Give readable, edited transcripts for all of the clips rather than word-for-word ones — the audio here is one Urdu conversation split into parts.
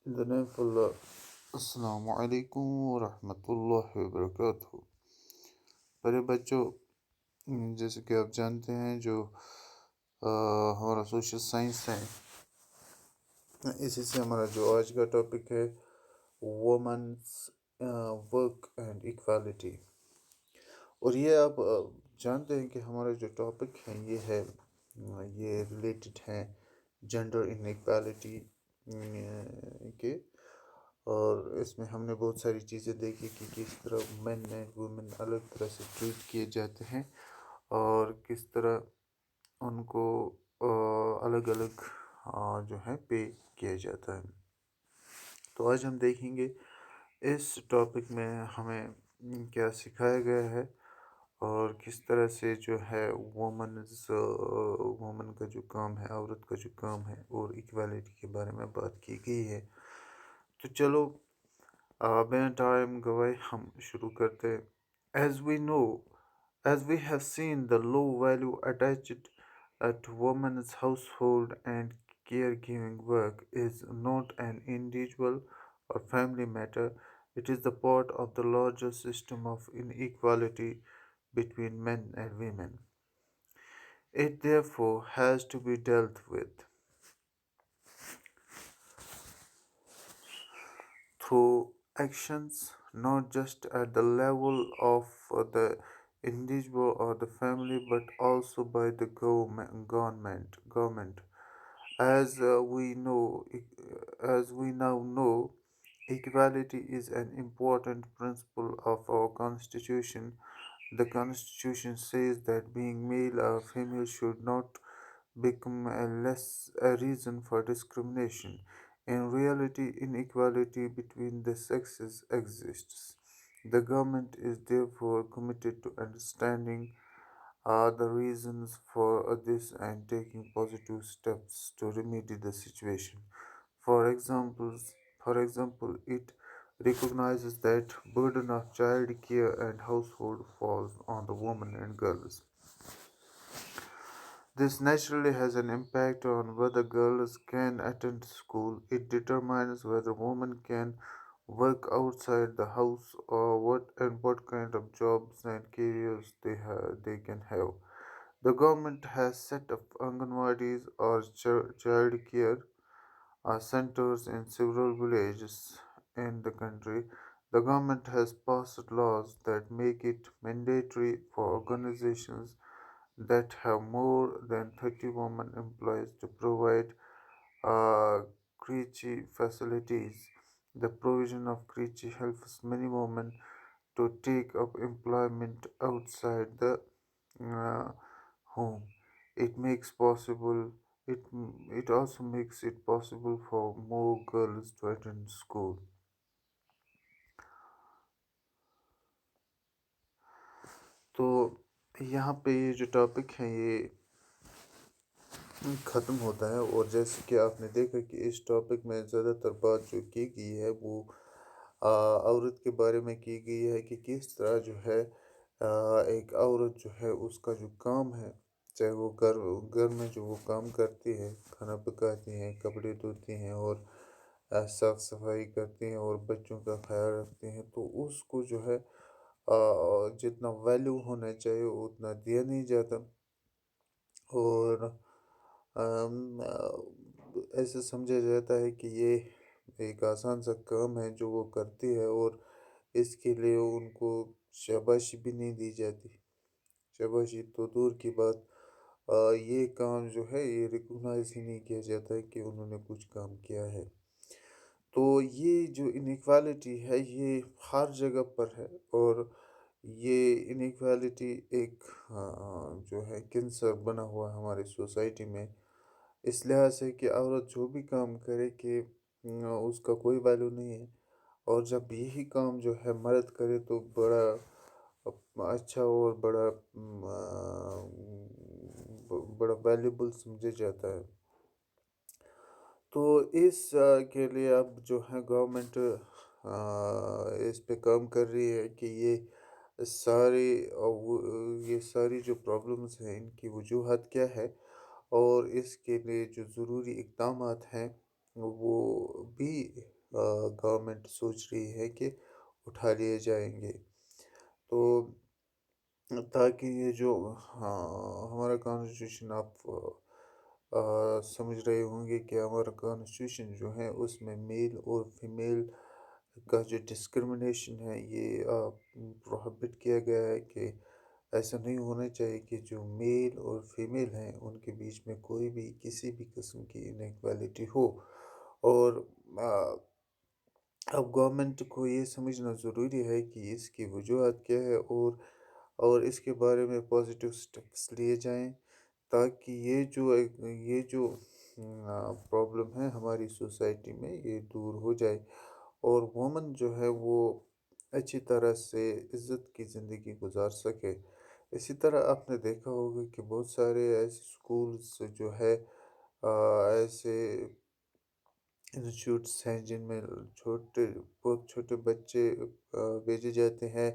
In the name of Allah, Assalamu alaikum wa rahmatullahi wa barakatuh. بڑے بچوں، جیسے کہ آپ جانتے ہیں جو ہمارا سوشل سائنس ہے، اسی سے ہمارا جو آج کا ٹاپک ہے وومنس ورک اینڈ ایکوالٹی. اور یہ آپ جانتے ہیں کہ ہمارا جو ٹاپک ہے یہ ریلیٹڈ ہے جینڈر ان ایکوالٹی کے. اور اس میں ہم نے بہت ساری چیزیں دیکھی کہ کس طرح مین اینڈ وومن الگ طرح سے ٹریٹ کیے جاتے ہیں اور کس طرح ان کو الگ الگ جو ہے پے کیا جاتا ہے. تو آج ہم دیکھیں گے اس ٹاپک میں ہمیں کیا سکھایا گیا ہے اور کس طرح سے جو ہے وومن کا جو کام ہے، عورت کا جو کام ہے، اور ایکویلٹی کے بارے میں بات کی گئی ہے. تو چلو بنا ٹائم گوائے ہم شروع کرتے. As we have seen, the low value attached to women's household and caregiving work is not an individual or family matter. It is the part of the larger system of inequality between men and women. It therefore has to be dealt with through actions not just at the level of the individual or the family but also by the government. As we now know, equality is an important principle of our Constitution. The Constitution says that being male or female should not become a reason for discrimination. In reality, inequality between the sexes exists. The government is therefore committed to understanding the reasons for this and taking positive steps to remedy the situation. For example, it recognizes that burden of child care and household falls on the women and girls. This naturally has an impact on whether girls can attend school. It determines whether women can work outside the house or what kind of jobs and careers they can have. The government has set up Anganwadis or child care centers in several villages in the country. The government has passed laws that make it mandatory for organizations that have more than 30 women employees to provide creche facilities. The provision of creche helps many women to take up employment outside the uh, home. It makes possible it also makes it possible for more girls to attend school. تو یہاں پہ یہ جو ٹاپک ہے یہ ختم ہوتا ہے. اور جیسے کہ آپ نے دیکھا کہ اس ٹاپک میں زیادہ تر بات جو کی گئی ہے وہ عورت کے بارے میں کی گئی ہے کہ کس طرح جو ہے ایک عورت جو ہے اس کا جو کام ہے، چاہے وہ گھر میں جو وہ کام کرتی ہے، کھانا پکاتی ہیں، کپڑے دھوتی ہیں اور صاف صفائی کرتی ہیں اور بچوں کا خیال رکھتی ہیں، تو اس کو جو ہے جتنا ویلیو ہونا چاہیے اتنا دیا نہیں جاتا. اور ایسے سمجھا جاتا ہے کہ یہ ایک آسان سا کام ہے جو وہ کرتی ہے اور اس کے لیے ان کو شاباشی بھی نہیں دی جاتی. شاباشی تو دور کی بات، یہ کام جو ہے یہ ریکگنائز ہی نہیں کیا جاتا ہے کہ انہوں نے کچھ کام کیا ہے. تو یہ جو انیکوالٹی ہے یہ ہر جگہ پر ہے اور یہ انیکوالٹی ایک جو ہے کینسر بنا ہوا ہماری سوسائٹی میں، اس لحاظ سے کہ عورت جو بھی کام کرے کہ اس کا کوئی ویلیو نہیں ہے. اور جب یہی کام جو ہے مرد کرے تو بڑا اچھا اور بڑا ویلیبل سمجھا جاتا ہے. تو اس کے لیے اب جو ہے گورنمنٹ اس پہ کام کر رہی ہے کہ یہ ساری جو پرابلمز ہیں ان کی وجوہات کیا ہے اور اس کے لیے جو ضروری اقدامات ہیں وہ بھی گورنمنٹ سوچ رہی ہے کہ اٹھا لیے جائیں گے، تو تاکہ یہ جو ہمارا کانسٹیٹیوشن آپ سمجھ رہے ہوں گے کہ ہمارا کانسٹیٹیوشن جو ہے اس میں میل اور فیمیل کا جو ڈسکرمنیشن ہے یہ پروہبٹ کیا گیا ہے، کہ ایسا نہیں ہونا چاہیے کہ جو میل اور فیمیل ہیں ان کے بیچ میں کوئی بھی کسی بھی قسم کی انیکویلٹی ہو۔ اور اب گورنمنٹ کو یہ سمجھنا ضروری ہے کہ اس کی وجوہات کیا ہے، اور اس کے بارے میں پازیٹیو سٹیپس لیے جائیں، تاکہ یہ جو پرابلم ہے ہماری سوسائٹی میں یہ دور ہو جائے، اور وومن جو ہے وہ اچھی طرح سے عزت کی زندگی گزار سکے۔ اسی طرح آپ نے دیکھا ہوگا کہ بہت سارے ایسے اسکولز جو ہے ایسے انسٹیٹیوٹس ہیں جن میں بہت چھوٹے بچے بھیجے جاتے ہیں،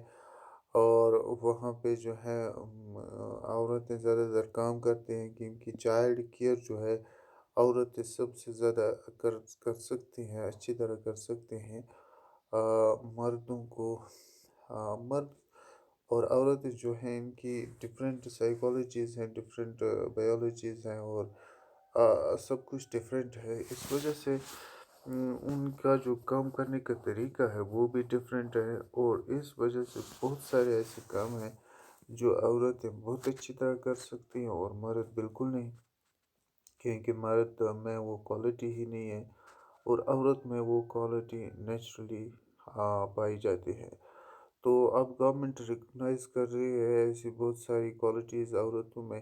اور وہاں پہ جو ہے عورتیں زیادہ تر کام کرتے ہیں، کیونکہ چائلڈ کیئر جو ہے عورتیں سب سے زیادہ کر سکتی ہیں، اچھی طرح کر سکتے ہیں مردوں کو۔ مرد اور عورتیں جو ہیں ان کی ڈفرینٹ سائیکالوجیز ہیں، ڈفرینٹ بایولوجیز ہیں، اور سب کچھ ڈفرینٹ ہے، اس وجہ سے ان کا جو کام کرنے کا طریقہ ہے وہ بھی ڈفرینٹ ہے، اور اس وجہ سے بہت سارے ایسے کام ہیں جو عورتیں بہت اچھی طرح کر سکتی ہیں اور مرد بالکل نہیں، کیونکہ مرد میں وہ کوالٹی ہی نہیں ہے، اور عورت میں وہ کوالٹی نیچرلی پائی جاتی ہے۔ تو اب گورنمنٹ ریکگنائز کر رہی ہے ایسی بہت ساری کوالٹیز عورتوں میں،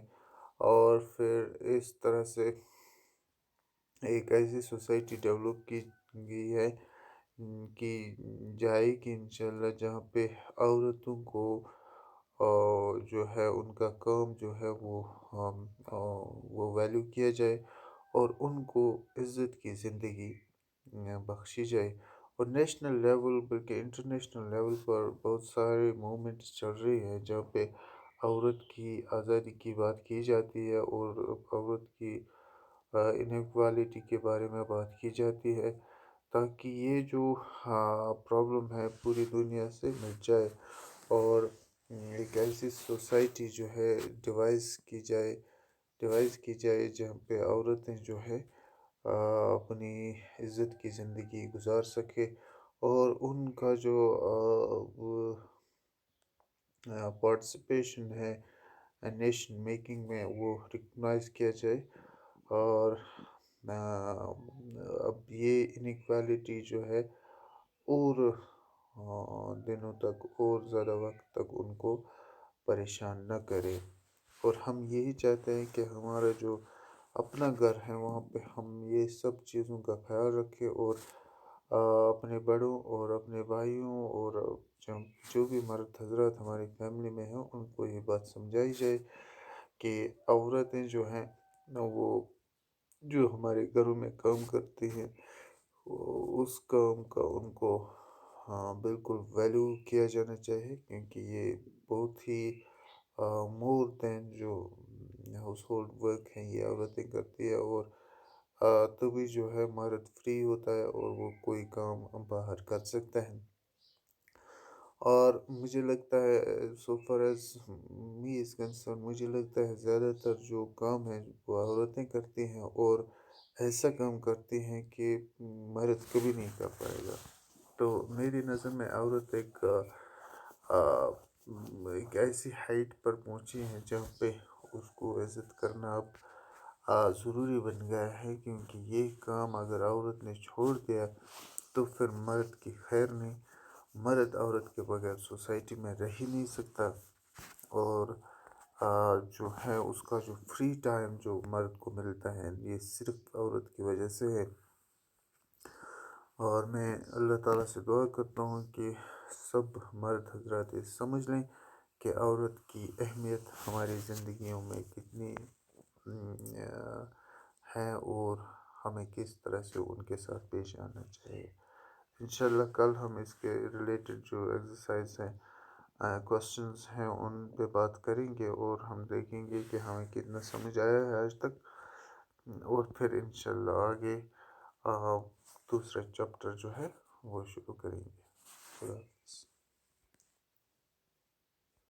اور پھر اس طرح سے ایک ایسی سوسائٹی ڈیولپ کی گئی ہے کی جائے کہ انشاءاللہ جہاں پہ عورتوں کو جو ہے ان کا کام جو ہے وہ ویلیو کیا جائے، اور ان کو عزت کی زندگی بخشی جائے۔ اور نیشنل لیول بلکہ انٹرنیشنل لیول پر بہت سارے موومنٹس چل رہی ہیں جہاں پہ عورت کی آزادی کی بات کی جاتی ہے، اور عورت کی انیکوالٹی کے بارے میں بات کی جاتی ہے، تاکہ یہ جو پرابلم ہے پوری دنیا سے مٹ جائے، اور ایک ایسی سوسائٹی جو ہے ڈیوائز کی جائے جہاں پہ عورتیں جو ہے اپنی عزت کی زندگی گزار سکے، اور ان کا جو پارٹیسپیشن ہے نیشن میکنگ میں وہ ریکگنائز کیا جائے، اور اب یہ انیکوالٹی جو ہے اور دنوں تک اور زیادہ وقت تک ان کو پریشان نہ کرے۔ اور ہم یہی چاہتے ہیں کہ ہمارا جو اپنا گھر ہے وہاں پہ ہم یہ سب چیزوں کا خیال رکھیں، اور اپنے بڑوں اور اپنے بھائیوں اور جو بھی مرد حضرات ہماری فیملی میں ہیں ان کو یہ بات سمجھائی جائے کہ عورتیں جو ہیں وہ جو ہمارے گھروں میں کام کرتی ہیں اس کام کا ان کو بالکل ویلیو کیا جانا چاہیے، کیونکہ یہ بہت ہی مور دین جو ہاؤس ہولڈ ورک ہیں یہ عورتیں کرتی ہے، اور تبھی جو ہے مرد فری ہوتا ہے اور وہ کوئی کام باہر کر سکتا ہے۔ اور مجھے لگتا ہے so far as me is concern, مجھے لگتا ہے زیادہ تر جو کام ہے وہ عورتیں کرتی ہیں، اور ایسا کام کرتی ہیں کہ مرد کبھی نہیں کر پائے گا۔ تو میری نظر میں عورت ایک ایسی ہائٹ پر پہنچی ہے جہاں پہ اس کو عزت کرنا اب ضروری بن گیا ہے، کیونکہ یہ کام اگر عورت نے چھوڑ دیا تو پھر مرد کی خیر نہیں، مرد عورت کے بغیر سوسائٹی میں رہ ہی نہیں سکتا، اور جو ہے اس کا جو فری ٹائم جو مرد کو ملتا ہے یہ صرف عورت کی وجہ سے ہے۔ اور میں اللہ تعالیٰ سے دعا کرتا ہوں کہ سب مرد حضرات یہ سمجھ لیں کہ عورت کی اہمیت ہماری زندگیوں میں کتنی ہے، اور ہمیں کس طرح سے ان کے ساتھ پیش آنا چاہیے۔ انشاءاللہ کل ہم اس کے ریلیٹڈ جو ایکسرسائز ہیں کوسچنز ہیں ان پہ بات کریں گے، اور ہم دیکھیں گے کہ ہمیں کتنا سمجھ آیا ہے آج تک، اور پھر انشاءاللہ آگے دوسرا چیپٹر جو ہے وہ شروع کریں گے. خدا حافظ.